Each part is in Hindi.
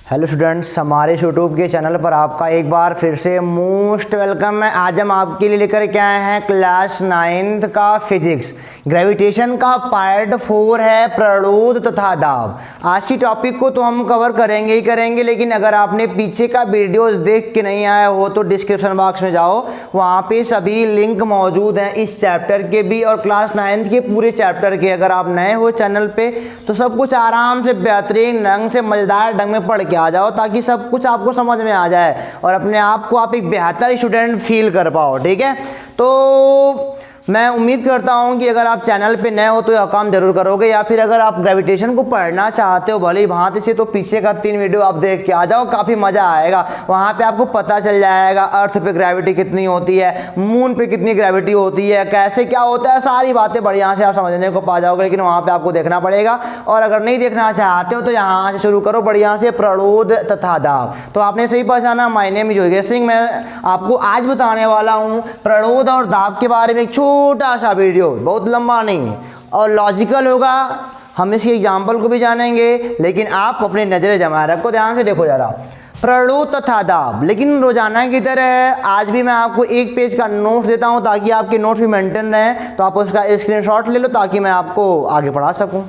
हेलो स्टूडेंट्स, हमारे यूट्यूब के चैनल पर आपका एक बार फिर से मोस्ट वेलकम है। आज हम आपके लिए लेकर के आए हैं क्लास 9th का फिजिक्स ग्रेविटेशन का पार्ट 4 है प्रणोद तथा दाब। आज की टॉपिक को तो हम कवर करेंगे ही करेंगे, लेकिन अगर आपने पीछे का वीडियोस देख के नहीं आए हो तो डिस्क्रिप्शन बॉक्स में जाओ, वहाँ पे सभी लिंक मौजूद हैं इस चैप्टर के भी और क्लास 9th के पूरे चैप्टर के। अगर आप नए हो चैनल पे तो सब कुछ आराम से बेहतरीन ढंग से मज़ेदार ढंग में पढ़ के आ जाओ, ताकि सब कुछ आपको समझ में आ जाए और अपने आप को आप एक बेहतर स्टूडेंट फील कर पाओ। ठीक है, तो मैं उम्मीद करता हूं कि अगर आप चैनल पे नए हो तो यह काम जरूर करोगे, या फिर अगर आप ग्रेविटेशन को पढ़ना चाहते हो भले ही भांति से, तो पीछे का 3 वीडियो आप देख के आ जाओ, काफ़ी मज़ा आएगा। वहां पे आपको पता चल जाएगा अर्थ पे ग्रेविटी कितनी होती है, मून पे कितनी ग्रेविटी होती है, कैसे क्या होता है, सारी बातें बढ़िया से आप समझने को पा जाओगे। लेकिन वहाँ पर आपको देखना पड़ेगा, और अगर नहीं देखना चाहते हो तो यहाँ से शुरू करो बढ़िया से, प्रणोद तथा दाब। तो आपने सही पहचाना, my name is Yogesh Singh. मैं आपको आज बताने वाला हूँ प्रणोद और दाब के बारे में एक छोटा सा वीडियो, बहुत लंबा नहीं और लॉजिकल होगा। हम इसके एग्जाम्पल को भी जानेंगे, लेकिन आप अपनी नजरें जमाए रखो, ध्यान से देखो जरा। प्रणोद तथा दाब, लेकिन रोजाना की तरह आज भी मैं आपको एक पेज का नोट देता हूं ताकि आपके नोट भी मेंटेन रहे। तो आप उसका स्क्रीनशॉट ले लो ताकि मैं आपको आगे पढ़ा सकूं।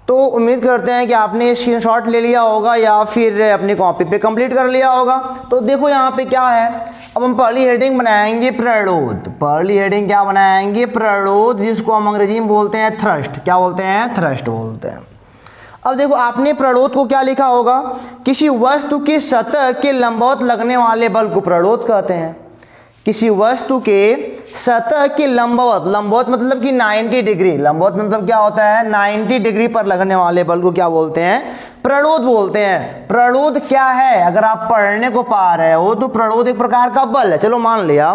तो उम्मीद करते हैं कि आपने स्क्रीनशॉट ले लिया होगा या फिर अपनी कॉपी पे कंप्लीट कर लिया होगा। तो देखो यहाँ पे क्या है, अब हम पहली हेडिंग बनाएंगे प्रणोद। पहली हेडिंग क्या बनाएंगे? प्रणोद, जिसको हम अंग्रेजी में बोलते हैं थ्रस्ट। क्या बोलते हैं? थ्रस्ट बोलते हैं। अब देखो, आपने प्रणोद को क्या लिखा होगा? किसी वस्तु की सतह के लंबवत लगने वाले बल को प्रणोद कहते हैं। किसी वस्तु के सतह के लंबवत, लंबवत मतलब कि 90 डिग्री, लंबवत मतलब क्या होता है? 90 डिग्री पर लगने वाले बल को क्या बोलते हैं? प्रणोद बोलते हैं। प्रणोद क्या है? अगर आप पढ़ने को पा रहे हो तो प्रणोद एक प्रकार का बल है। चलो मान लिया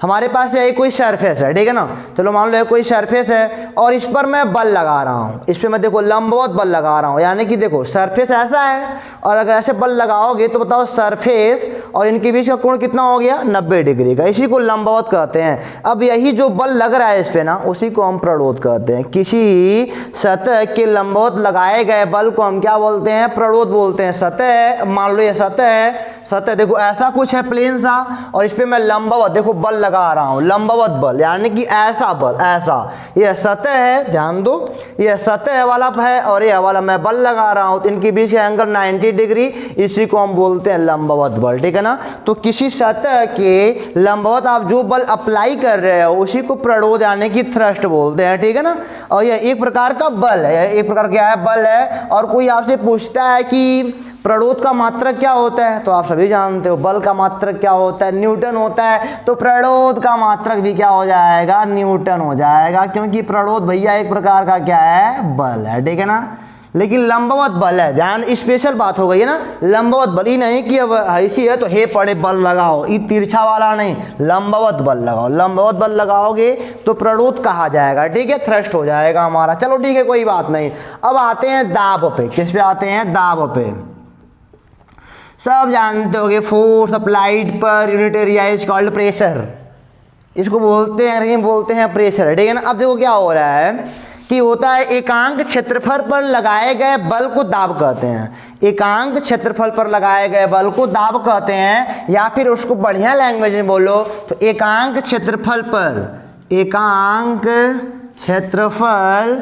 हमारे पास ये कोई सरफेस है, ठीक है ना। चलो मान लो कोई सरफेस है और इस पर मैं बल लगा रहा हूँ, इस पर मैं देखो लंबवत बल लगा रहा हूँ, यानी कि देखो सरफेस ऐसा है और अगर ऐसे बल लगाओगे तो बताओ सरफेस और इनके बीच का कोण कितना हो गया? 90 डिग्री का। इसी को लंबवत कहते हैं। अब यही जो बल लग रहा है इस पे ना, उसी को हम प्रणोद कहते हैं। किसी सतह के लंबवत लगाए गए बल को हम क्या बोलते हैं? प्रणोद बोलते हैं। सतह, मान लो ये सतह है, सतह देखो ऐसा कुछ है प्लेन सा, और इस पे मैं लंबवत देखो बल लगा रहा हूं, लंबवत बल यानी कि ऐसा बल, ऐसा। ये सतह है, ध्यान दो, ये सतह वाला है और ये वाला मैं बल लगा रहा हूं, इनके बीच एंगल 90 डिग्री, इसी को हम बोलते हैं लंबवत बल। ठीक है ना। तो किसी सतह के लंबवत आप जो बल अप्लाई कर रहे हो उसी को प्रणोद यानी कि थ्रस्ट बोलते हैं। ठीक है ना। और ये एक प्रकार का बल है, एक प्रकार क्या है? बल है। और कोई आपसे पूछता है कि प्रणोद का मात्रक क्या होता है, तो आप सभी जानते हो बल का मात्रक क्या होता है? न्यूटन होता है। तो प्रणोद का मात्रक भी क्या हो जाएगा? न्यूटन हो जाएगा, क्योंकि प्रणोद भैया एक प्रकार का क्या है? बल है। ठीक है ना। लेकिन लंबवत बल है, ध्यान, स्पेशल बात हो गई है ना। लंबवत बल ही नहीं कि अब ऐसी है तो हे पड़े बल लगाओ, ये तिरछा वाला नहीं, लंबवत बल लगाओ। लंबवत बल लगाओगे तो प्रणोद कहा जाएगा। ठीक है, थ्रस्ट हो जाएगा हमारा। चलो ठीक है, कोई बात नहीं। अब आते हैं दाब पे। किस पे आते हैं? दाब पे। सब जानते होगे force applied per unit area is called pressure. इसको बोलते हैं, अंग्रेजी में बोलते हैं प्रेशर। ठीक है ना। अब देखो क्या हो रहा है कि होता है एकांक क्षेत्रफल पर लगाए गए बल को दाब कहते हैं। एकांक क्षेत्रफल पर लगाए गए बल को दाब कहते हैं, या फिर उसको बढ़िया लैंग्वेज में बोलो तो एकांक क्षेत्रफल पर, एकांक क्षेत्रफल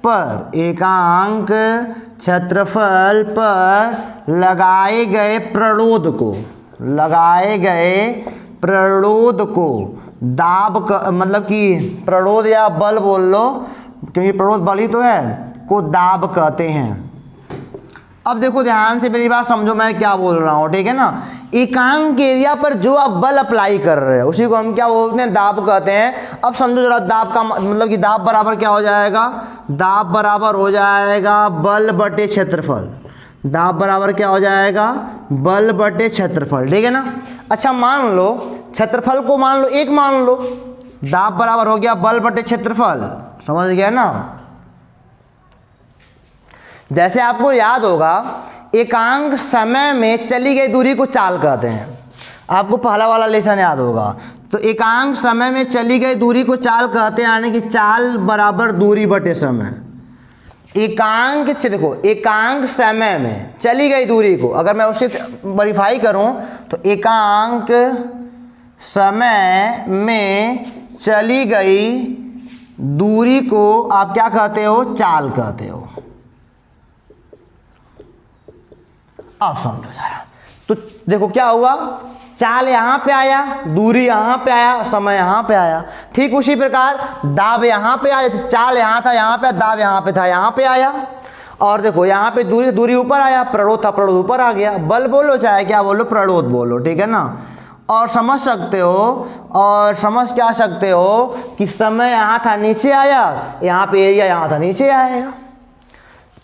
पर, एकांक क्षेत्रफल पर लगाए गए प्रणोद को, लगाए गए प्रणोद को दाब का मतलब कि प्रणोद या बल बोल लो, क्योंकि प्रणोद बल ही तो है, को दाब कहते हैं। अब देखो ध्यान से मेरी बात समझो, मैं क्या बोल रहा हूँ। ठीक है ना। एकांक एरिया पर जो आप बल अप्लाई कर रहे हो उसी को हम क्या बोलते हैं? दाब कहते हैं। अब समझो जरा, दाब का मतलब कि दाब बराबर क्या हो जाएगा? दाब बराबर हो जाएगा बल बटे क्षेत्रफल। दाब बराबर क्या हो जाएगा? बल बटे क्षेत्रफल। ठीक है ना। अच्छा, मान लो क्षेत्रफल को मान लो 1 मान लो, दाब बराबर हो गया बल बटे क्षेत्रफल। समझ गया ना। जैसे आपको याद होगा, एकांक समय में चली गई दूरी को चाल कहते हैं। आपको पहला वाला लेसन याद होगा। तो एकांक समय में चली गई दूरी को चाल कहते हैं, यानी कि चाल बराबर दूरी बटे समय। एकांक देखो, एकांक समय में चली गई दूरी को अगर मैं उससे वेरीफाई करूं तो एकांक समय में चली गई दूरी को आप क्या कहते हो? चाल कहते हो। अब समझो जरा, तो देखो क्या हुआ, चाल यहाँ पे आया, दूरी यहाँ पे आया, समय यहाँ पे आया। ठीक उसी प्रकार दाब यहाँ पे आया, चाल यहाँ था यहाँ पे, दाब यहाँ पे था यहाँ पे आया। और देखो यहाँ पे दूरी ऊपर आया, प्रणोद था, प्रणोद ऊपर आ गया। बल बोलो चाहे क्या बोलो, प्रणोद बोलो, ठीक है ना। और समझ सकते हो, और समझ क्या सकते हो कि समय यहाँ था नीचे आया, यहाँ पे एरिया यहाँ था नीचे आएगा।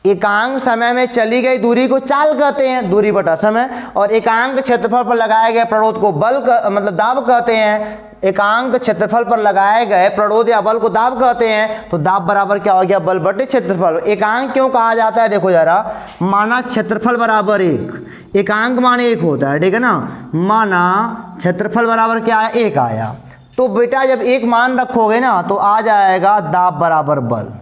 एकांक समय में चली गई दूरी को चाल कहते हैं, दूरी बटा समय। और एकांक क्षेत्रफल पर लगाए गए प्रणोद को बल मतलब दाब कहते हैं। एकांक क्षेत्रफल पर लगाए गए प्रणोद या बल को दाब कहते हैं। तो दाब बराबर क्या हो गया? बल बटे क्षेत्रफल। एकांक क्यों कहा जाता है? देखो जरा, माना क्षेत्रफल बराबर 1, एकांक माने 1 होता है, ठीक है ना। माना क्षेत्रफल बराबर क्या है? 1 आया, तो बेटा जब 1 मान रखोगे ना तो आ जाएगा दाब बराबर बल।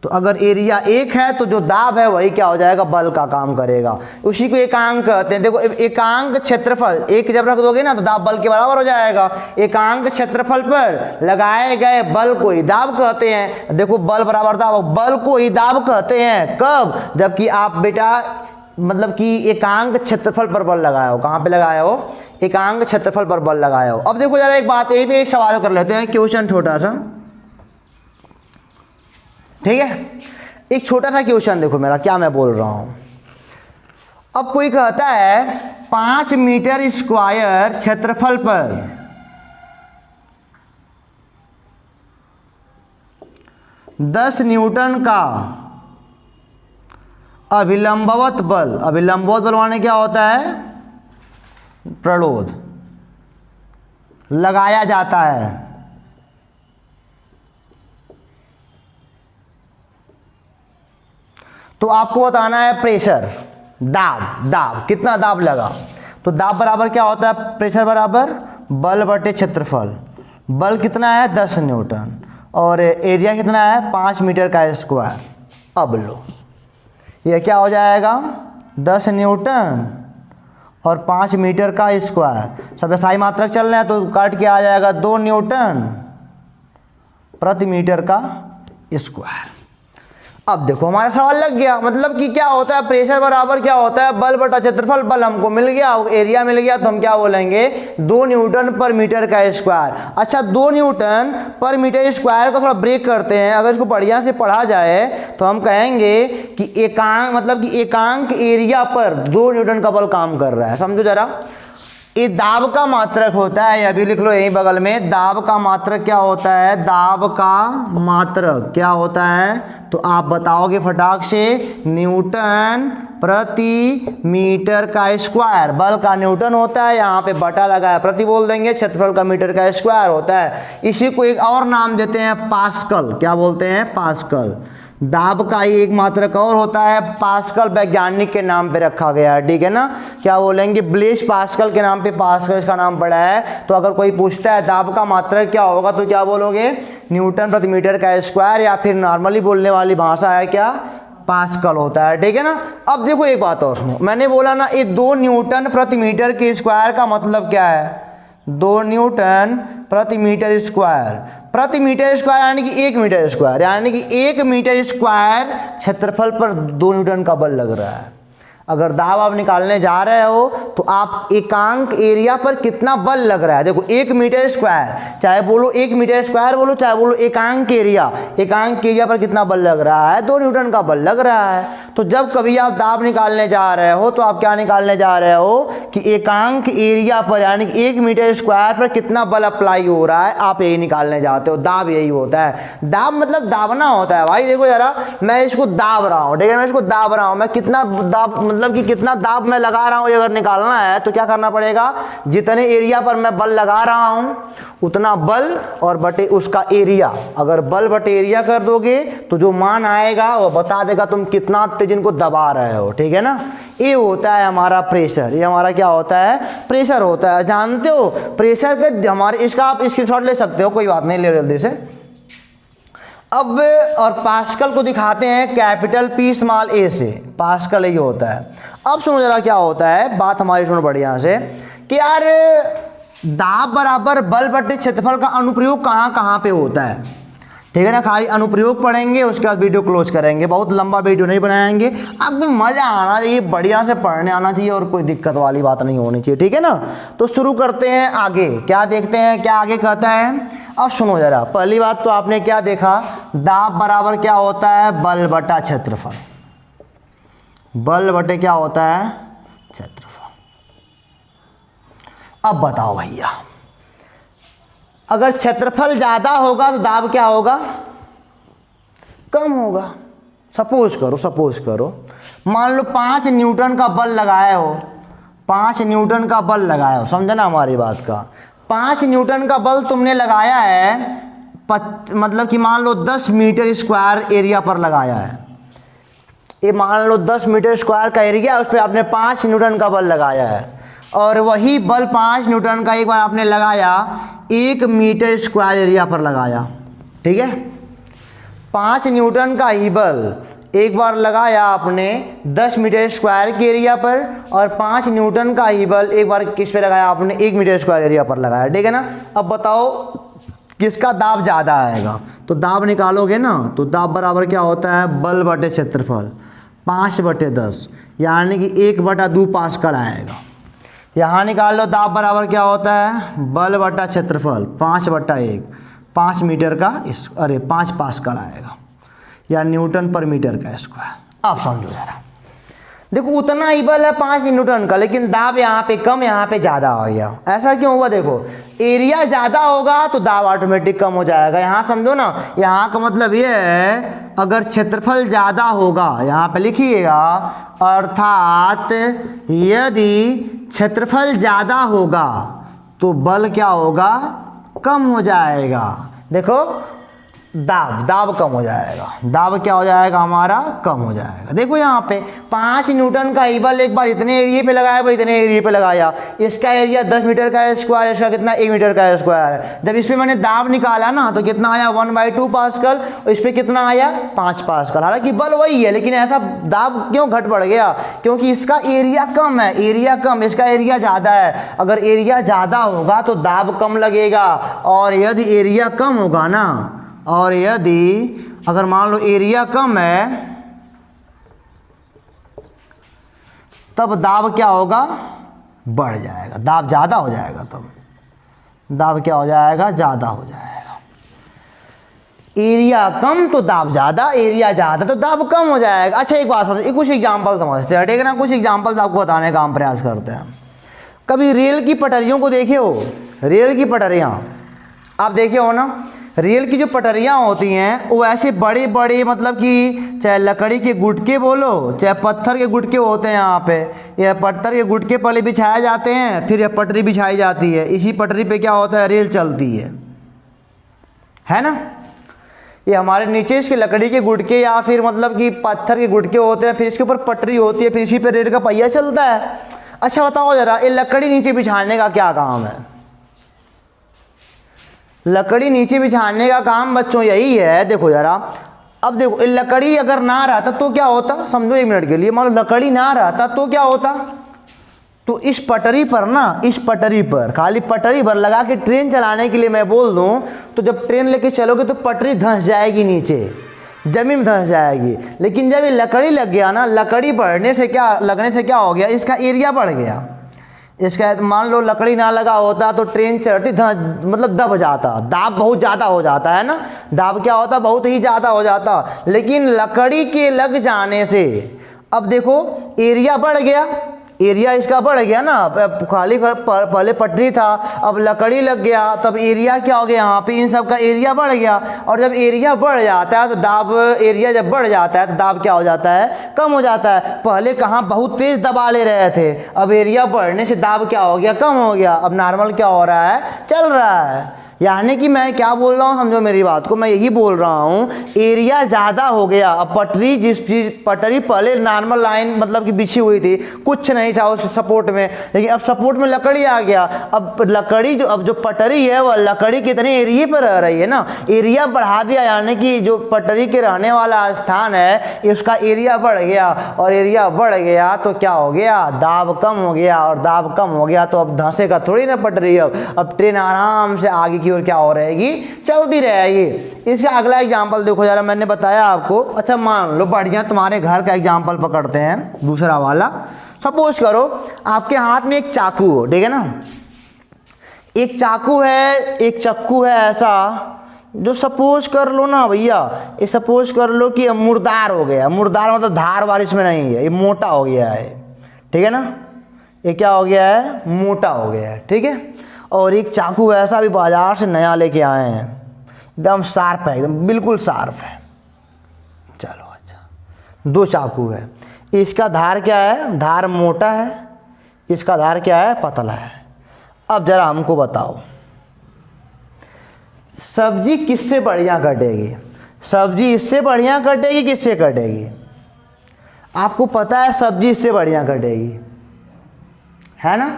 तो अगर एरिया 1 है तो जो दाब है वही क्या हो जाएगा? बल का काम करेगा। उसी को एकांक कहते हैं। देखो एकांक क्षेत्रफल 1 जब रख दोगे ना तो दाब बल के बराबर हो जाएगा। एकांक क्षेत्रफल पर लगाए गए बल को ही दाब कहते हैं। देखो बल बराबर दाब, बल को ही दाब कहते हैं। कब? जबकि आप बेटा मतलब कि एकांक क्षेत्रफल पर बल लगाए हो। कहाँ पे लगाए हो? एकांक क्षेत्रफल पर बल लगाए हो। अब देखो जरा एक बात, यही पे एक सवाल कर लेते हैं, क्वेश्चन छोटा सा, ठीक है। एक छोटा सा क्वेश्चन देखो मेरा, क्या मैं बोल रहा हूं। अब कोई कहता है 5 मीटर स्क्वायर क्षेत्रफल पर 10 न्यूटन का अभिलंबवत बल, अभिलंबवत बल माने क्या होता है? प्रणोद लगाया जाता है। तो आपको बताना है प्रेशर, दाब कितना दाब लगा। तो दाब बराबर क्या होता है? प्रेशर बराबर बल बटे क्षेत्रफल। बल कितना है? 10 न्यूटन। और एरिया कितना है? 5 मीटर का स्क्वायर। अब लो, ये क्या हो जाएगा? 10 न्यूटन और 5 मीटर का स्क्वायर। सब साई मात्रक चल रहे हैं तो काट के आ जाएगा 2 न्यूटन प्रति मीटर का स्क्वायर। अब देखो हमारा सवाल लग गया, मतलब कि क्या होता है? प्रेशर बराबर क्या होता है? बल बटा क्षेत्रफल। बल हमको मिल गया, एरिया मिल गया, तो हम क्या बोलेंगे? 2 न्यूटन पर मीटर का स्क्वायर। अच्छा, 2 न्यूटन पर मीटर स्क्वायर को थोड़ा ब्रेक करते हैं। अगर इसको बढ़िया से पढ़ा जाए तो हम कहेंगे कि एकांक मतलब कि एकांक एरिया पर 2 न्यूटन का बल काम कर रहा है। समझो जरा, ये दाब का मात्रक होता है, अभी लिख लो यहीं बगल में। दाब का मात्रक क्या होता है? दाब का मात्रक क्या होता है? तो आप बताओगे फटाक से, न्यूटन प्रति मीटर का स्क्वायर। बल का न्यूटन होता है, यहाँ पे बटा लगा है, प्रति बोल देंगे, क्षेत्रफल का मीटर का स्क्वायर होता है। इसी को एक और नाम देते हैं पास्कल। क्या बोलते हैं? पास्कल। दाब का ही एक मात्रक और होता है, पास्कल वैज्ञानिक के नाम पे रखा गया है, ठीक है ना। क्या बोलेंगे? ब्लेस पास्कल के नाम पे पास्कल इसका नाम पड़ा है। तो अगर कोई पूछता है दाब का मात्रक क्या होगा तो क्या बोलोगे? न्यूटन प्रति मीटर का स्क्वायर, या फिर नॉर्मली बोलने वाली भाषा है क्या? पास्कल होता है, ठीक है ना। अब देखो एक बात और, मैंने बोला ना ये 2 न्यूटन प्रति मीटर के स्क्वायर का मतलब क्या है? 2 न्यूटन प्रति मीटर स्क्वायर। प्रति मीटर स्क्वायर यानी कि 1 मीटर स्क्वायर, यानी कि 1 मीटर स्क्वायर क्षेत्रफल पर 2 न्यूटन का बल लग रहा है। अगर दाब आप निकालने जा रहे हो तो आप एकांक एरिया पर कितना बल लग रहा है देखो। 1 मीटर स्क्वायर, चाहे बोलो 1 मीटर स्क्वायर बोलो, चाहे बोलो एकांक एरिया, एकांक एरिया पर कितना बल लग रहा है? 2 न्यूटन का बल लग रहा है। तो जब कभी आप दाब निकालने जा रहे हो तो आप क्या निकालने जा रहे हो कि एकांक एरिया पर यानी कि 1 मीटर स्क्वायर पर कितना बल अप्लाई हो रहा है, आप यही निकालने जाते हो। दाब यही होता है। दाब मतलब दाबना होता है भाई। देखो जरा, मैं इसको दाब रहा हूँ, ठीक है, मैं इसको दाब रहा हूँ, मैं कितना दाब मतलब कि कितना दाब मैं लगा रहा हूं, अगर निकालना है तो क्या करना पड़ेगा? जितने एरिया पर मैं बल लगा रहा हूं उतना बल और बटे उसका एरिया। अगर बल बटे एरिया कर दोगे तो जो मान आएगा वो बता देगा तुम कितना तेज इनको दबा रहे हो, ठीक है ना। ये होता है हमारा प्रेशर। ये हमारा क्या होता है? प्रेशर होता है। जानते हो प्रेशर के हमारे, इसका आप स्क्रीनशॉट ले सकते हो, कोई बात नहीं, ले जल्दी से। अब और पास्कल को दिखाते हैं कैपिटल P स्मॉल a से। पास्कल ये होता है। अब सुनो जरा क्या होता है, बात हमारी सुनो बढ़िया से, कि यार दाब बराबर बल बटे क्षेत्रफल का अनुप्रयोग कहाँ कहाँ पे होता है, ठीक है ना। खाली अनुप्रयोग पढ़ेंगे, उसके बाद वीडियो क्लोज करेंगे। बहुत लंबा वीडियो नहीं बनाएंगे, आपको मज़ा आना चाहिए, बढ़िया से पढ़ने आना चाहिए और कोई दिक्कत वाली बात नहीं होनी चाहिए, ठीक है ना। तो शुरू करते हैं आगे, क्या देखते हैं, क्या आगे कहता है। अब सुनो जरा, पहली बात तो आपने क्या देखा, दाब बराबर क्या होता है, बल बटा क्षेत्रफल। बल बटे क्या होता है, क्षेत्रफल। अब बताओ भैया, अगर क्षेत्रफल ज़्यादा होगा तो दाब क्या होगा, कम होगा। सपोज करो मान लो 5 न्यूटन का बल लगाए हो, 5 न्यूटन का बल लगाए हो, समझे ना हमारी बात का। 5 न्यूटन का बल तुमने लगाया है, मतलब कि मान लो 10 मीटर स्क्वायर एरिया पर लगाया है। ये मान लो 10 मीटर स्क्वायर का एरिया, उस पर आपने 5 न्यूटन का बल लगाया है, और वही बल 5 न्यूटन का एक बार आपने लगाया 1 मीटर स्क्वायर एरिया पर लगाया, ठीक है। 5 न्यूटन का ही बल एक बार लगाया आपने 10 मीटर स्क्वायर के एरिया पर, और 5 न्यूटन का ही बल एक बार किस पे लगाया आपने, 1 मीटर स्क्वायर एरिया पर लगाया, ठीक है ना। अब बताओ किसका दाब ज़्यादा आएगा, तो दाब निकालोगे ना, तो दाब बराबर क्या होता है, बल बटे क्षेत्रफल 5 बटे 10, यानी कि 1/2 पास्कल आएगा। यहाँ निकाल लो, दाब बराबर क्या होता है, बल बटा क्षेत्रफल 5/1, 5 मीटर का 5 पास्कल आएगा, या न्यूटन पर मीटर का स्क्वायर। अब समझो जरा, देखो उतना ही बल है 5 न्यूटन का, लेकिन दाब यहाँ पे कम, यहाँ पे ज़्यादा आ गया। ऐसा क्यों हुआ, देखो एरिया ज़्यादा होगा तो दाब ऑटोमेटिक कम हो जाएगा। यहाँ समझो ना, यहाँ का मतलब ये है, अगर क्षेत्रफल ज़्यादा होगा, यहाँ पे लिखिएगा, अर्थात यदि क्षेत्रफल ज़्यादा होगा तो बल क्या होगा, कम हो जाएगा। देखो दाब कम हो जाएगा, दाब क्या हो जाएगा हमारा, कम हो जाएगा। देखो यहाँ पे 5 न्यूटन का ही बल एक बार इतने एरिया पे लगाया, इतने एरिया पे लगाया, इसका एरिया 10 मीटर का स्क्वायर, इसका कितना 1 मीटर का स्क्वायर है। जब इस पर मैंने दाब निकाला ना, तो कितना आया 1/2 पास्कल, और इस पर कितना आया 5 पास्कल। हालांकि बल वही है, लेकिन ऐसा दाब क्यों घट बढ़ गया, क्योंकि इसका एरिया कम है, एरिया कम, इसका एरिया ज़्यादा है। अगर एरिया ज़्यादा होगा तो दाब कम लगेगा, और यदि एरिया कम होगा ना, और यदि अगर मान लो एरिया कम है, तब दाब क्या होगा, बढ़ जाएगा। दाब ज़्यादा हो जाएगा, तब दाब क्या हो जाएगा, ज़्यादा हो जाएगा। एरिया कम तो दाब ज़्यादा, एरिया ज़्यादा तो दाब कम हो जाएगा। अच्छा एक बात समझो, कुछ एग्जाम्पल समझते हैं, ठीक है ना। कुछ एग्जाम्पल आपको बताने का हम प्रयास करते हैं। कभी रेल की पटरियों को देखे हो, रेल की पटरियाँ आप देखे हो ना, रेल की जो पटरियाँ होती हैं वो ऐसे बड़े बड़े, मतलब कि चाहे लकड़ी के गुटके बोलो, चाहे पत्थर के गुटके होते हैं। यहाँ पे यह पत्थर के गुटके पहले बिछाए जाते हैं, फिर यह पटरी बिछाई जाती है। इसी पटरी पे क्या होता है, रेल चलती है ना। ये हमारे नीचे इसके लकड़ी के गुटके या फिर मतलब कि पत्थर के गुटके होते हैं, फिर इसके ऊपर पटरी होती है, फिर इसी पे रेल का पहिया चलता है। अच्छा बताओ जरा, ये लकड़ी नीचे बिछाने का क्या काम है, लकड़ी नीचे बिछाने का काम बच्चों यही है। देखो जरा, अब देखो लकड़ी अगर ना रहता तो क्या होता, समझो 1 मिनट के लिए, मान लो लकड़ी ना रहता तो क्या होता, तो इस पटरी पर ना, इस पटरी पर, खाली पटरी पर लगा के ट्रेन चलाने के लिए मैं बोल दूं, तो जब ट्रेन लेके चलोगे तो पटरी धंस जाएगी, नीचे जमीन धंस जाएगी। लेकिन जब ये लकड़ी लग गया ना, लकड़ी बढ़ने से क्या, लगने से क्या हो गया, इसका एरिया बढ़ गया। इसका मान लो लकड़ी ना लगा होता तो ट्रेन चलती मतलब दब जाता, दाब बहुत ज़्यादा हो जाता है ना, दाब क्या होता, बहुत ही ज़्यादा हो जाता। लेकिन लकड़ी के लग जाने से अब देखो एरिया बढ़ गया, एरिया इसका बढ़ गया ना। खाली पहले पटरी था, अब लकड़ी लग गया, तब एरिया क्या हो गया, यहाँ पे इन सब का एरिया बढ़ गया। और जब एरिया बढ़ जाता है तो दाब, एरिया जब बढ़ जाता है तो दाब क्या हो जाता है, कम हो जाता है। पहले कहाँ बहुत तेज दबा ले रहे थे, अब एरिया बढ़ने से दाब क्या हो गया, कम हो गया। अब नॉर्मल क्या हो रहा है, चल रहा है। यानी कि मैं क्या बोल रहा हूँ, समझो मेरी बात को, मैं यही बोल रहा हूँ एरिया ज़्यादा हो गया। अब पटरी, जिस चीज़ पटरी पहले नॉर्मल लाइन मतलब कि बिछी हुई थी, कुछ नहीं था उस सपोर्ट में, लेकिन अब सपोर्ट में लकड़ी आ गया। अब लकड़ी जो, अब जो पटरी है वह लकड़ी कितने एरिए पर रह रही है ना, एरिया बढ़ा दिया, यानी कि जो पटरी के रहने वाला स्थान है उसका एरिया बढ़ गया, और एरिया बढ़ गया तो क्या हो गया, दाब कम हो गया, और दाब कम हो गया तो अब धंसेगा थोड़ी ना पटरी। अब ट्रेन आराम से आगे की ओर क्या हो रहेगी, चलती रहेगी। इसका अगला एग्जांपल देखो जरा, मैंने बताया आपको। अच्छा मान लो बढ़िया तुम्हारे घर का एग्जांपल पकड़ते हैं, दूसरा वाला। सपोज करो आपके हाथ में एक चाकू हो, ठीक है ना, एक चाकू है, एक चक्कू है ऐसा, जो सपोज कर लो ना भैया, ये सपोज कर लो कि मुर्दार हो गया। मुर्दार मतलब धार बारिश में नहीं है, ये मोटा हो गया है, ठीक है ना, ये क्या हो गया है, मोटा हो गया है, ठीक है। और एक चाकू ऐसा भी बाजार से नया लेके आए हैं, एकदम शार्प है, एकदम बिल्कुल शार्प है। चलो अच्छा, दो चाकू है, इसका धार क्या है, धार मोटा है, इसका धार क्या है, पतला है। अब जरा हमको बताओ सब्जी किससे बढ़िया कटेगी, सब्जी इससे बढ़िया कटेगी किससे कटेगी? आपको पता है सब्जी इससे बढ़िया कटेगी, है ना।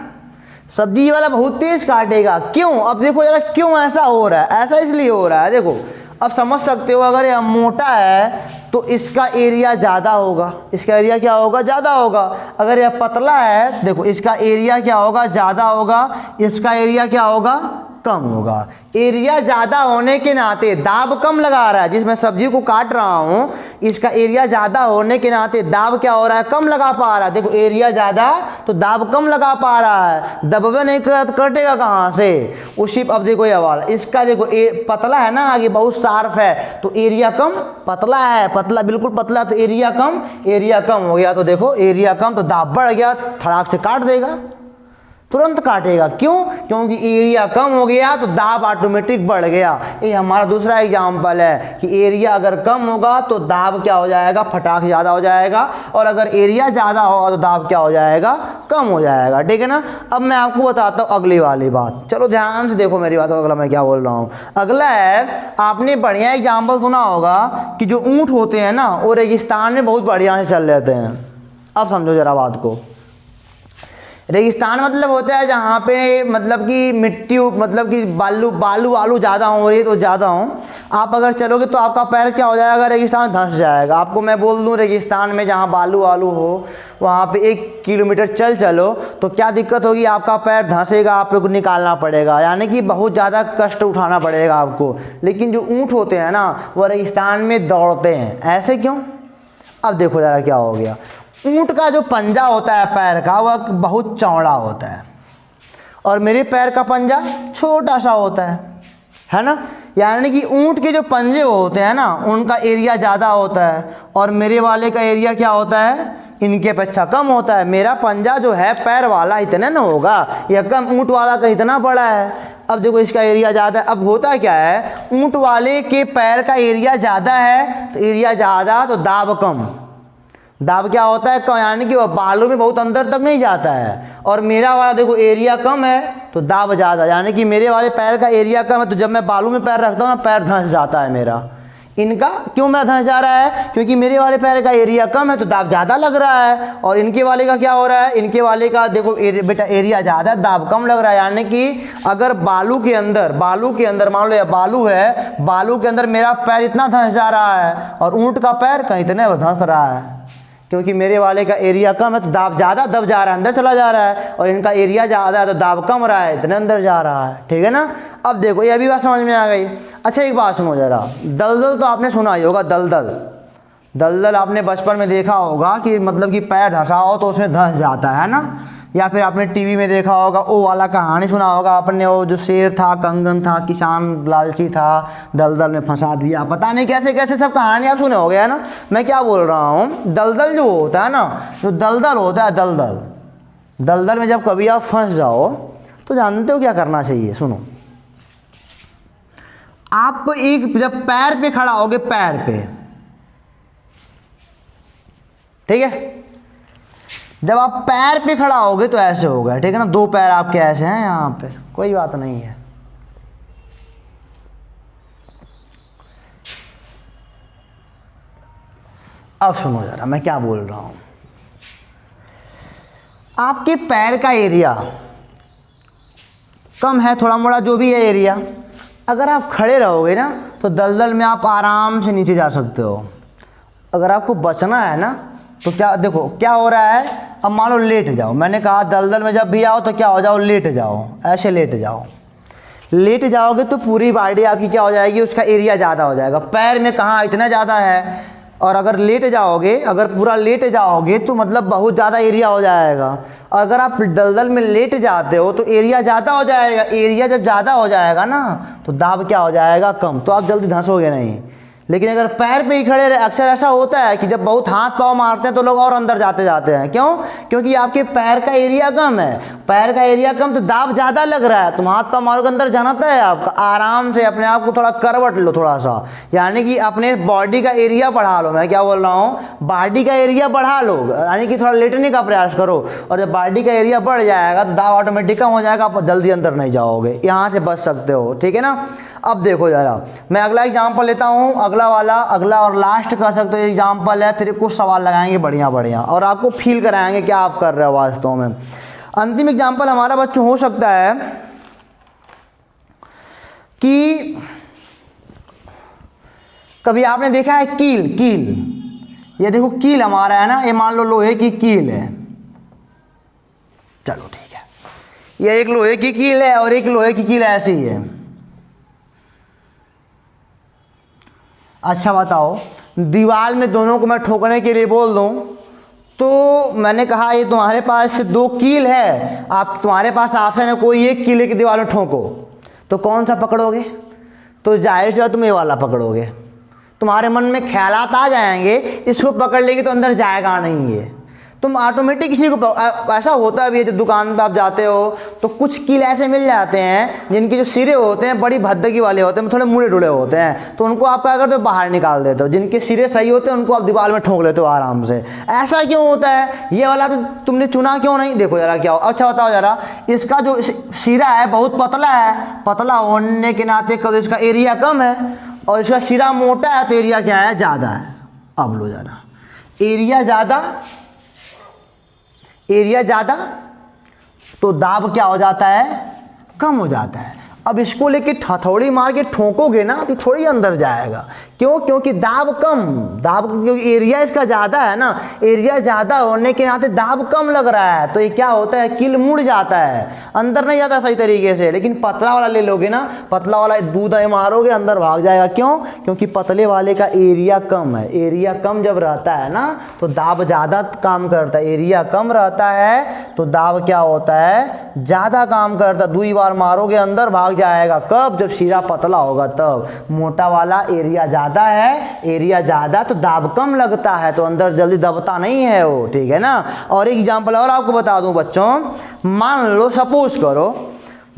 सब्जी ये वाला बहुत तेज काटेगा, क्यों? अब देखो जरा क्यों ऐसा हो रहा है, ऐसा इसलिए हो रहा है, देखो अब समझ सकते हो, अगर यह मोटा है तो इसका एरिया ज़्यादा होगा, इसका एरिया क्या होगा, ज़्यादा होगा। अगर यह पतला है, देखो इसका एरिया क्या होगा, ज़्यादा होगा, इसका एरिया क्या होगा, कम होगा। एरिया ज़्यादा होने के नाते दाब कम लगा रहा है, जिसमें सब्जी को काट रहा हूँ, इसका एरिया ज़्यादा होने के नाते दाब क्या हो रहा है, कम लगा पा रहा है। देखो एरिया ज़्यादा तो दाब कम लगा पा रहा है, दबे नहीं कटेगा कहाँ से, उसी। अब देखो ये वाला, इसका देखो पतला है ना, आगे बहुत शार्प है तो एरिया कम, पतला है, पतला बिल्कुल पतला तो एरिया कम, एरिया कम हो गया तो देखो एरिया कम तो दाब बढ़ गया, धड़ाक से काट देगा, तुरंत काटेगा। क्यों? क्योंकि एरिया कम हो गया तो दाब ऑटोमेटिक बढ़ गया। ये हमारा दूसरा एग्जाम्पल है कि एरिया अगर कम होगा तो दाब क्या हो जाएगा, फटाक ज़्यादा हो जाएगा, और अगर एरिया ज़्यादा होगा तो दाब क्या हो जाएगा, कम हो जाएगा, ठीक है ना। अब मैं आपको बताता हूँ अगली वाली बात, चलो ध्यान से देखो मेरी बात, अगला मैं क्या बोल रहा हूँ। अगला है, आपने बढ़िया एग्जाम्पल सुना होगा कि जो ऊँट होते हैं ना वो रेगिस्तान में बहुत बढ़िया से चल लेते हैं। अब समझो जरा बात को, रेगिस्तान मतलब होता है जहाँ पे मतलब कि मिट्टी, मतलब कि बालू आलू ज़्यादा हो रही है तो ज़्यादा हो, आप अगर चलोगे तो आपका पैर क्या हो जाएगा, रेगिस्तान धंस जाएगा। आपको मैं बोल दूँ रेगिस्तान में जहाँ बालू आलू हो वहाँ पे 1 किलोमीटर चलो तो क्या दिक्कत होगी, आपका पैर धंसेगा, आप लोग को निकालना पड़ेगा, यानी कि बहुत ज़्यादा कष्ट उठाना पड़ेगा आपको। लेकिन जो ऊँट होते हैं ना वो रेगिस्तान में दौड़ते हैं, ऐसे क्यों? अब देखो ज़रा क्या हो गया, ऊँट का जो पंजा होता है पैर का वह बहुत चौड़ा होता है, और मेरे पैर का पंजा छोटा सा होता है ना। यानी कि ऊँट के जो पंजे होते हैं ना उनका एरिया ज़्यादा होता है, और मेरे वाले का एरिया क्या होता है, इनके अपेक्षा कम होता है। मेरा पंजा जो है पैर वाला इतना ना होगा, या कम, ऊँट वाला का इतना बड़ा है। अब देखो इसका एरिया ज़्यादा है, अब होता क्या है, ऊँट वाले के पैर का एरिया ज़्यादा है तो एरिया ज़्यादा तो दाब कम, दाब क्या होता है, यानी कि वह बालू में बहुत अंदर तक नहीं जाता है। और मेरा वाला देखो एरिया कम है तो दाब ज़्यादा, यानी कि मेरे वाले पैर का एरिया कम है तो जब मैं बालू में पैर रखता हूँ ना पैर धंस जाता है मेरा। इनका क्यों मैं धंस जा रहा है, क्योंकि मेरे वाले पैर का एरिया कम है तो दाब ज़्यादा लग रहा है, और इनके वाले का क्या हो रहा है, इनके वाले का देखो बेटा एरिया ज़्यादा है, दाब कम लग रहा है। यानी कि अगर बालू के अंदर मान लो ये बालू है, बालू के अंदर मेरा पैर इतना धंस जा रहा है और ऊँट का पैर कहीं इतने धंस रहा है, क्योंकि मेरे वाले का एरिया कम है तो दाब ज़्यादा दब जा रहा है, अंदर चला जा रहा है, और इनका एरिया ज़्यादा है तो दाब कम रहा है, इतने अंदर जा रहा है, ठीक है ना। अब देखो ये अभी बात समझ में आ गई। अच्छा एक बात सुनो जरा, दलदल तो आपने सुना ही होगा, दलदल आपने बचपन में देखा होगा कि मतलब कि पैर धंसा हो तो उसमें धंस जाता है ना, या फिर आपने टीवी में देखा होगा, वो वाला कहानी सुना होगा आपने, वो जो शेर था, कंगन था, किसान लालची था, दलदल में फंसा दिया, पता नहीं कैसे कैसे सब कहानी आप सुने हो गया ना। मैं क्या बोल रहा हूँ, दलदल जो होता है ना, जो दलदल होता है, दलदल में जब कभी आप फंस जाओ तो जानते हो क्या करना चाहिए, सुनो। आप जब पैर पे खड़ा होगे, पैर पे, ठीक है, जब आप पैर पे खड़ा होगे तो ऐसे होगा, ठीक है ना, 2 पैर आपके ऐसे हैं यहाँ पे, कोई बात नहीं है, अब सुनो ज़रा मैं क्या बोल रहा हूँ। आपके पैर का एरिया कम है, थोड़ा मोड़ा जो भी है एरिया, अगर आप खड़े रहोगे ना तो दलदल में आप आराम से नीचे जा सकते हो। अगर आपको बचना है ना तो क्या देखो क्या हो रहा है, अब मान लो लेट जाओ, मैंने कहा दलदल में जब भी आओ तो क्या हो जाओ, लेट जाओ, ऐसे लेट जाओ। लेट जाओगे तो पूरी बॉडी आपकी क्या हो जाएगी, उसका एरिया ज़्यादा हो जाएगा। पैर में कहाँ इतना ज़्यादा है, और अगर लेट जाओगे, अगर पूरा लेट जाओगे तो मतलब बहुत ज़्यादा एरिया हो जाएगा। अगर आप दलदल में लेट जाते हो तो एरिया ज़्यादा हो जाएगा। एरिया जब ज़्यादा हो जाएगा ना तो दाब क्या हो जाएगा, कम, तो आप जल्दी धंसोगे नहीं। लेकिन अगर पैर पे ही खड़े रहे, अक्सर ऐसा होता है कि जब बहुत हाथ पाँव मारते हैं तो लोग और अंदर जाते जाते हैं। क्यों? क्योंकि आपके पैर का एरिया कम है। पैर का एरिया कम तो दाब ज़्यादा लग रहा है, तुम हाथ पाँव मारोगे अंदर जाना है आपका। आराम से अपने आप को थोड़ा करवट लो थोड़ा सा, यानी कि अपने बॉडी का एरिया बढ़ा लो। मैं क्या बोल रहा हूँ, बॉडी का एरिया बढ़ा लो, यानी कि थोड़ा लेटने का प्रयास करो। और जब बॉडी का एरिया बढ़ जाएगा तो दाब ऑटोमेटिक कम हो जाएगा, आप जल्दी अंदर नहीं जाओगे, यहाँ से बच सकते हो। ठीक है ना। अब देखो ज़रा मैं अगला एग्जाम्पल लेता हूँ, अगला वाला, अगला और लास्ट कर सकते हो एग्जाम्पल है, फिर कुछ सवाल लगाएंगे बढ़िया बढ़िया और आपको फील कराएंगे क्या आप कर रहे हो वास्तव में। अंतिम एग्जाम्पल हमारा बच्चों हो सकता है कि कभी आपने देखा है कील, कील, ये देखो कील हमारा है ना, ये मान लो लोहे की कील है, चलो ठीक है, ये एक लोहे की कील है और एक लोहे की कील ऐसी है। अच्छा बताओ, दीवार में दोनों को मैं ठोकने के लिए बोल दूं तो मैंने कहा ये तुम्हारे पास दो कील है, आप तुम्हारे पास ऑप्शन है कोई एक कील की दीवार में ठोको, तो कौन सा पकड़ोगे? तो जाहिर सी बात तुम ये वाला पकड़ोगे। तुम्हारे मन में ख्यालात आ जाएंगे इसको पकड़ लेगी तो अंदर जाएगा नहीं है, तुम ऑटोमेटिक किसी को ऐसा होता भी है जब दुकान पे आप जाते हो तो कुछ कील ऐसे मिल जाते हैं जिनके जो सिरे होते हैं बड़ी भद्दगी वाले होते हैं, थोड़े मुड़े डुड़े होते हैं, तो उनको आप क्या करते हो, बाहर निकाल देते हो। जिनके सिरे सही होते हैं उनको आप दीवार में ठोक लेते हो आराम से। ऐसा क्यों होता है, ये वाला तो तुमने चुना क्यों नहीं? देखो जरा क्या हो। अच्छा बताओ जरा, इसका जो सिरा है बहुत पतला है, पतला होने के नाते कभी इसका एरिया कम है, और इसका सिरा मोटा है तो एरिया क्या है, ज़्यादा है। अब लो जरा, एरिया ज़्यादा, एरिया ज़्यादा तो दाब क्या हो जाता है, कम हो जाता है। अब इसको लेके हथौड़ी मार के ठोकोगे ना तो थोड़ी अंदर जाएगा। क्यों? क्योंकि दाब कम, दाब क्योंकि एरिया इसका ज़्यादा है ना, एरिया ज़्यादा होने के नाते दाब कम लग रहा है, तो ये क्या होता है, कील मुड़ जाता है, अंदर नहीं जाता सही तरीके से। लेकिन पतला वाला ले लोगे ना, पतला वाला दूध मारोगे अंदर भाग जाएगा। क्यों? क्योंकि पतले वाले का एरिया कम है। एरिया कम जब रहता है ना तो दाब ज़्यादा काम करता है, एरिया कम रहता है तो दाब क्या होता है, ज़्यादा काम करता है। 2 बार मारोगे अंदर भाग जाएगा। कब? जब शीरा पतला होगा तब। मोटा वाला एरिया ज़्यादा है, एरिया ज़्यादा तो दाब कम लगता है, तो अंदर जल्दी दबता नहीं है वो। ठीक है ना। और एक एग्जाम्पल और आपको बता दूं बच्चों, मान लो सपोज करो,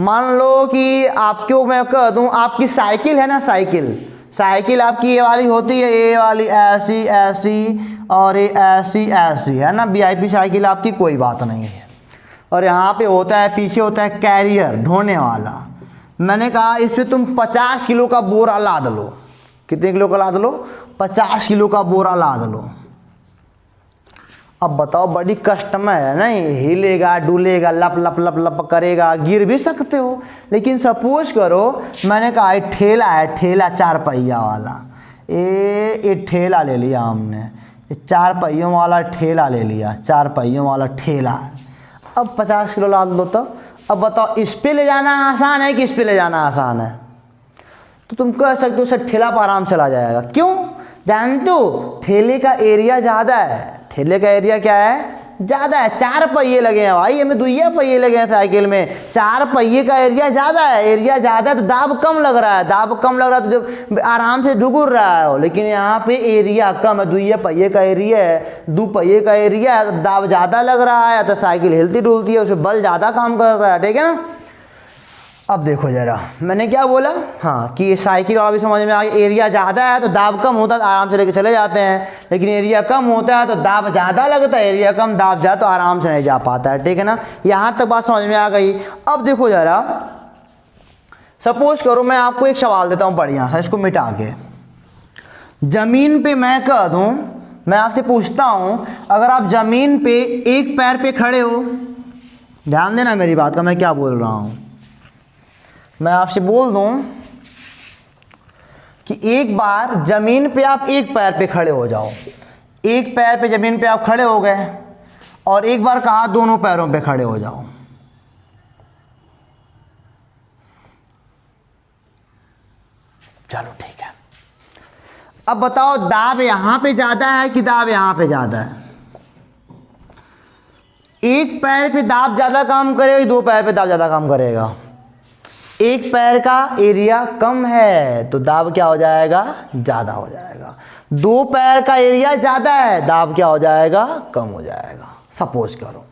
मान लो कि आपको मैं कह दूं आपकी साइकिल है ना, साइकिल, साइकिल आपकी ये वाली होती है, ये वाली ऐसी ऐसी और ये ऐसी ऐसी है ना, VIP साइकिल आपकी, कोई बात नहीं है। और यहाँ पे होता है, पीछे होता है कैरियर, ढोने वाला। मैंने कहा इस पर तुम 50 किलो का बोरा लाद लो। कितने किलो का लाद लो? 50 किलो का बोरा लाद लो। अब बताओ, बड़ी कस्टमर है ना, हिलेगा डुलेगा, लप लप लप लप करेगा, गिर भी सकते हो। लेकिन सपोज करो मैंने कहा ठेला है, ठेला 4 पहिया वाला, ये ठेला ले लिया हमने, 4 पहियों वाला ठेला ले लिया, 4 पहियों वाला ठेला। अब 50 किलो लाद लो। तो अब बताओ इस पे ले जाना आसान है कि इस पे ले जाना आसान है? तो तुम कह सकते हो सर ठेला पर आराम चला जाएगा। क्यों? जानते हो ठेले का एरिया ज़्यादा है। ठेले का एरिया क्या है? ज़्यादा है। 4 पहिए लगे हैं भाई, हमें 2 पहिए लगे हैं साइकिल में, 4 पहिए का एरिया ज़्यादा है। एरिया ज़्यादा है तो दाब कम लग रहा है, दाब कम लग रहा है तो जब आराम से डुगुर रहा है। लेकिन यहाँ पे एरिया कम है, 2 पहिए का एरिया है, 2 पहिए का एरिया है तो दाब ज़्यादा लग रहा है, तो साइकिल हिलती डुलती है, उसमें बल ज़्यादा काम करता है। ठीक है ना। अब देखो जरा मैंने क्या बोला, हाँ कि ये साइकिल वाला भी समझ में आ गया। एरिया ज़्यादा है तो दाब कम होता है तो आराम से लेके चले जाते हैं, लेकिन एरिया कम होता है तो दाब ज़्यादा लगता है, एरिया कम दाब ज़्यादा तो आराम से नहीं जा पाता है। ठीक है ना। यहाँ तक बात समझ में आ गई। अब देखो जरा, सपोज करो मैं आपको एक सवाल देता हूँ बढ़िया सा, इसको मिटा के। ज़मीन पे मैं कह दूँ मैं आपसे पूछता हूँ, अगर आप ज़मीन पे एक पैर पे खड़े हो, ध्यान देना मेरी बात का, मैं क्या बोल रहा हूँ। मैं आपसे बोल दूँ कि एक बार ज़मीन पे आप एक पैर पे खड़े हो जाओ, एक पैर पे ज़मीन पे आप खड़े हो गए, और एक बार कहा दोनों पैरों पे खड़े हो जाओ। चलो ठीक है, अब बताओ दाब यहाँ पे ज़्यादा है कि दाब यहाँ पे ज़्यादा है? एक पैर पे दाब ज़्यादा काम करेगा, दो पैर पे दाब ज़्यादा काम करेगा? एक पैर का एरिया कम है तो दाब क्या हो जाएगा? ज़्यादा हो जाएगा। दो पैर का एरिया ज़्यादा है, दाब क्या हो जाएगा? कम हो जाएगा। सपोज करो,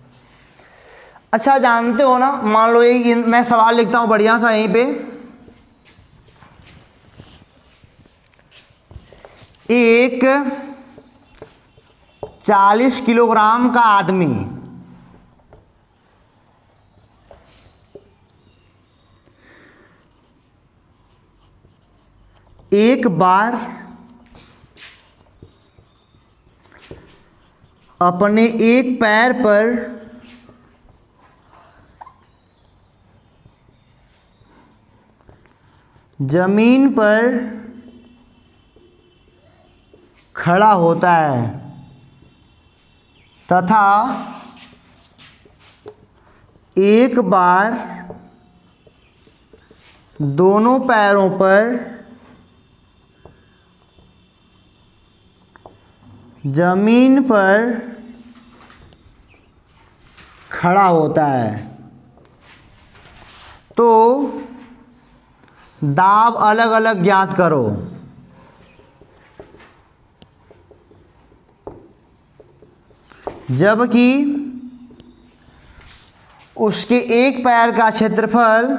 अच्छा जानते हो ना, मान लो ये मैं सवाल लिखता हूँ बढ़िया सा यहीं पे, एक 40 किलोग्राम का आदमी एक बार अपने एक पैर पर जमीन पर खड़ा होता है तथा एक बार दोनों पैरों पर जमीन पर खड़ा होता है, तो दाब अलग अलग ज्ञात करो। जबकि उसके एक पैर का क्षेत्रफल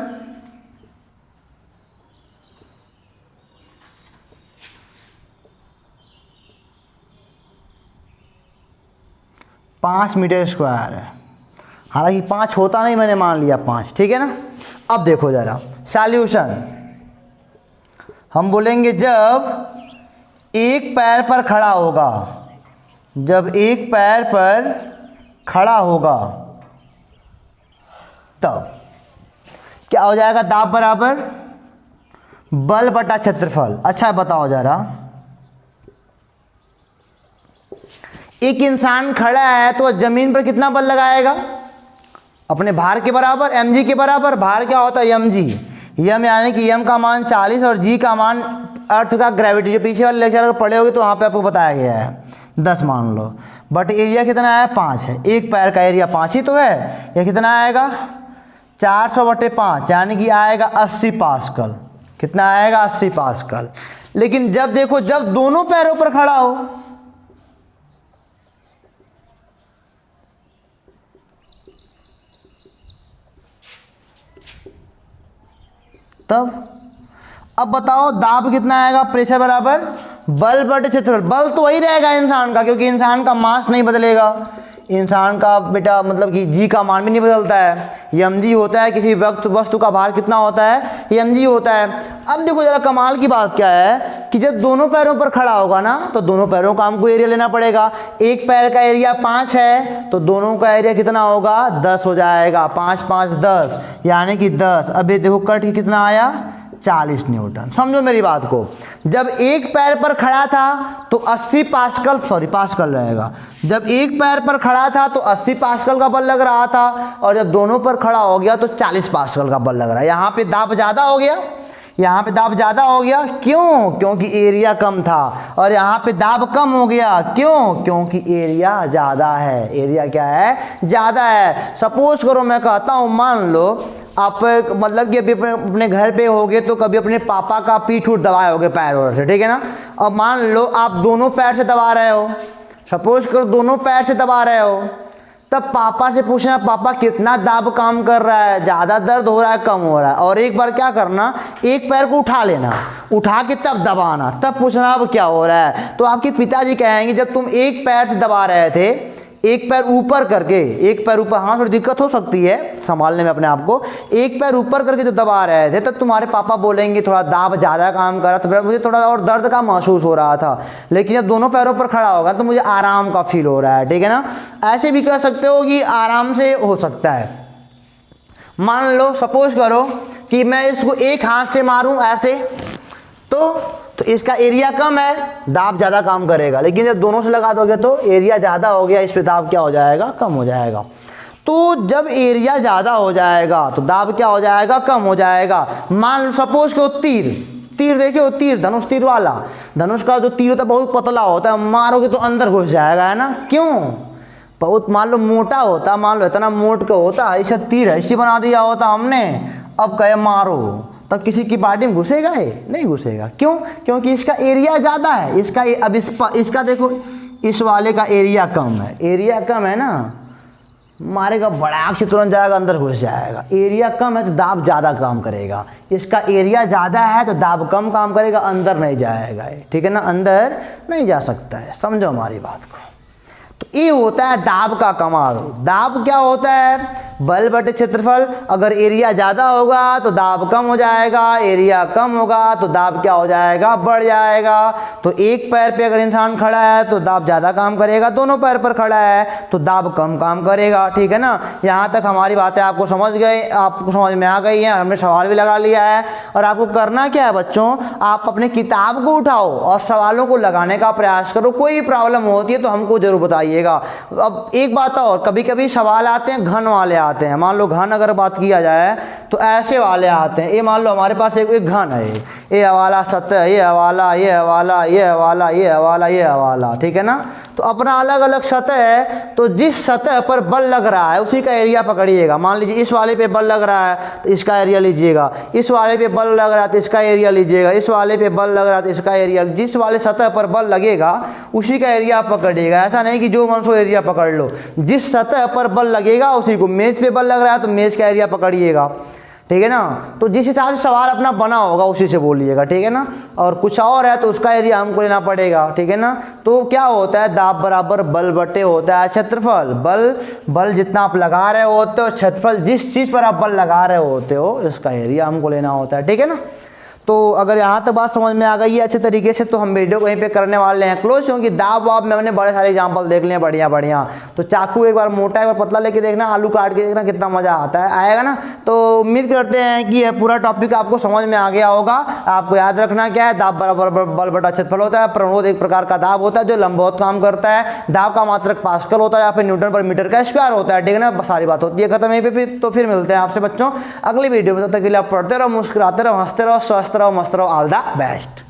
5 मीटर स्क्वायर है। हालांकि 5 होता नहीं, मैंने मान लिया 5, ठीक है ना। अब देखो ज़रा सॉल्यूशन, हम बोलेंगे जब एक पैर पर खड़ा होगा, जब एक पैर पर खड़ा होगा तब क्या हो जाएगा? दाब बराबर बल बटा क्षेत्रफल। अच्छा बताओ ज़रा, एक इंसान खड़ा है तो ज़मीन पर कितना बल लगाएगा? अपने भार के बराबर, mg के बराबर। भार क्या होता है? mg। यम यानी कि m का मान 40 और g का मान अर्थ का ग्रेविटी, जो पीछे वाले लेक्चर अगर पढ़े होगे तो वहाँ पे आपको बताया गया है 10 मान लो। बट एरिया कितना है? 5 है। एक पैर का एरिया 5 ही तो है। यह कितना आएगा? 400/5 यानी कि आएगा 80 पास्कल। कितना आएगा? 80 पास्कल। लेकिन जब देखो, जब दोनों पैरों पर खड़ा हो, तब अब बताओ दाब कितना आएगा? प्रेशर बराबर बल बटे क्षेत्रफल। बल तो वही रहेगा इंसान का, क्योंकि इंसान का मास नहीं बदलेगा। इंसान का बेटा मतलब कि जी का मान भी नहीं बदलता है, mg होता है। किसी वस्तु का भार कितना होता है? mg होता है। अब देखो जरा कमाल की बात क्या है कि जब दोनों पैरों पर खड़ा होगा ना, तो दोनों पैरों का हमको एरिया लेना पड़ेगा। एक पैर का एरिया 5 है तो दोनों का एरिया कितना होगा? 10 हो जाएगा। 5 5 10 यानी कि 10। अब ये देखो कट के कितना आया? 40 न्यूटन। समझो मेरी बात को, जब एक पैर पर खड़ा था तो 80 पास्कल, पास्कल रहेगा। जब एक पैर पर खड़ा था तो 80 पास्कल का बल लग रहा था, और जब दोनों पर खड़ा हो गया तो 40 पास्कल का बल लग रहा है। यहाँ पे दाब ज़्यादा हो गया, यहाँ पे दाब ज़्यादा हो गया। क्यों? क्योंकि एरिया कम था। और यहाँ पे दाब कम हो गया। क्यों? क्योंकि एरिया ज़्यादा है। एरिया क्या है? ज़्यादा है। सपोज करो मैं कहता हूँ, मान लो आप मतलब कि अभी अपने घर पे होगे तो कभी अपने पापा का पीठ उठ दबाए होगे पैर और से, ठीक है ना। अब मान लो आप दोनों पैर से दबा रहे हो, सपोज करो दोनों पैर से दबा रहे हो, तब पापा से पूछना पापा कितना दाब काम कर रहा है, ज़्यादा दर्द हो रहा है, कम हो रहा है। और एक बार क्या करना, एक पैर को उठा लेना, उठा के तब दबाना, तब पूछना अब क्या हो रहा है। तो आपके पिताजी कहेंगे जब तुम एक पैर से दबा रहे थे, एक पैर ऊपर करके, एक पैर ऊपर, हाँ थोड़ी दिक्कत हो सकती है संभालने में अपने आप को, एक पैर ऊपर करके जो दबा रहे थे तब तुम्हारे पापा बोलेंगे थोड़ा दाब ज़्यादा काम करा, तो मुझे थोड़ा और दर्द का महसूस हो रहा था, लेकिन जब दोनों पैरों पर खड़ा होगा तो मुझे आराम का फील हो रहा है, ठीक है ना। ऐसे भी कह सकते हो कि आराम से हो सकता है। मान लो सपोज करो कि मैं इसको एक हाथ से मारूं ऐसे, तो इसका एरिया कम है, दाब ज़्यादा काम करेगा, लेकिन जब दोनों से लगा दोगे तो एरिया ज़्यादा हो गया, इस पे दाब क्या हो जाएगा, कम हो जाएगा। तो जब एरिया ज़्यादा हो जाएगा तो दाब क्या हो जाएगा, कम हो जाएगा। मान लो सपोज करो तीर देखिए, तीर धनुष तीर वाला, धनुष का जो तीर होता है बहुत पतला होता है, मारोगे तो अंदर घुस जाएगा, है ना। क्यों, बहुत मान लो मोटा होता, मान लो इतना मोट का होता, ऐसा तीर ऐसी बना दिया होता हमने, अब कहे मारो, तब किसी की पार्टी में घुसेगा ये, नहीं घुसेगा। क्यों, क्योंकि इसका एरिया ज़्यादा है, इसका अब इसका देखो, इस वाले का एरिया कम है, एरिया कम है ना, मारेगा बड़ाक से तुरंत जाएगा, अंदर घुस जाएगा। एरिया कम है तो दाब ज़्यादा काम करेगा, इसका एरिया ज़्यादा है तो दाब कम काम करेगा, अंदर नहीं जाएगा, ठीक है ना, अंदर नहीं जा सकता है। समझो हमारी बात को। तो ये होता है दाब का कमाल। दाब क्या होता है, बल बटे क्षेत्रफल। अगर एरिया ज़्यादा होगा तो दाब कम हो जाएगा, एरिया कम होगा तो दाब क्या हो जाएगा, बढ़ जाएगा। तो एक पैर पे अगर इंसान खड़ा है तो दाब ज़्यादा काम करेगा, दोनों पैर पर खड़ा है तो दाब कम काम करेगा, ठीक है ना। यहाँ तक हमारी बातें आपको समझ गए, आपको समझ में आ गई हैं, हमने सवाल भी लगा लिया है। और आपको करना क्या है बच्चों, आप अपने किताब को उठाओ और सवालों को लगाने का प्रयास करो। कोई प्रॉब्लम होती है तो हमको जरूर बताइएगा। अब एक बात और, कभी कभी सवाल आते हैं घन वाले आते हैं। मान लो घन अगर बात किया जाए तो ऐसे वाले आते हैं। ये मान लो हमारे पास एक घन है, ये हवाला सतह, ये हवाला, ये हवाला, ये हवाला, ये हवाला, ये हवाला, ठीक है ना। तो अपना अलग अलग सतह है, तो जिस सतह पर बल लग रहा है उसी का एरिया पकड़िएगा। मान लीजिए इस वाले पे बल लग रहा है तो इसका एरिया लीजिएगा, इस वाले पे बल लग रहा है तो इसका एरिया लीजिएगा, इस वाले पे बल लग रहा है तो इसका एरिया, जिस वाले सतह पर बल लगेगा उसी का एरिया आप पकड़िएगा। ऐसा नहीं कि जो मन सो एरिया पकड़ लो, जिस सतह पर बल लगेगा उसी को। मेज पे बल लग रहा है तो मेज का एरिया पकड़िएगा, ठीक है ना। तो जिस हिसाब से सवाल अपना बना होगा उसी से बोलिएगा, ठीक है ना। और कुछ और है तो उसका एरिया हमको लेना पड़ेगा, ठीक है ना। तो क्या होता है, दाब बराबर बल बटे होता है क्षेत्रफल। बल जितना आप लगा रहे होते हो, क्षेत्रफल जिस चीज़ पर आप बल लगा रहे होते हो इसका एरिया हमको लेना होता है, ठीक है ना। तो अगर यहाँ तक बात समझ में आ गई है अच्छे तरीके से तो हम वीडियो को यहीं पे करने वाले हैं क्लोज, क्योंकि दाब वाब में हमने बड़े सारे एग्जांपल देख लिए बढ़िया बढ़िया। तो चाकू एक बार मोटा एक बार पतला लेके देखना, आलू काट के देखना, कितना मजा आता है, आएगा ना। तो उम्मीद करते हैं कि यह पूरा टॉपिक आपको समझ में आ गया होगा। आपको याद रखना क्या है, दाब बराबर बल बटा क्षेत्रफल होता है। प्रणोद एक प्रकार का दाब होता है जो लंबवत काम करता है। दाब का मात्रक पास्कल होता है या फिर न्यूटन पर मीटर का स्क्वायर होता है, ठीक है ना। सारी बात होती है खत्म यहीं पे। तो फिर मिलते हैं आपसे बच्चों अगली वीडियो में। तब तक के लिए आप पढ़ते रहो, मुस्कुराते रहो, हंसते रहो, स्वस्थ रहो, मस्त रहो। All the best.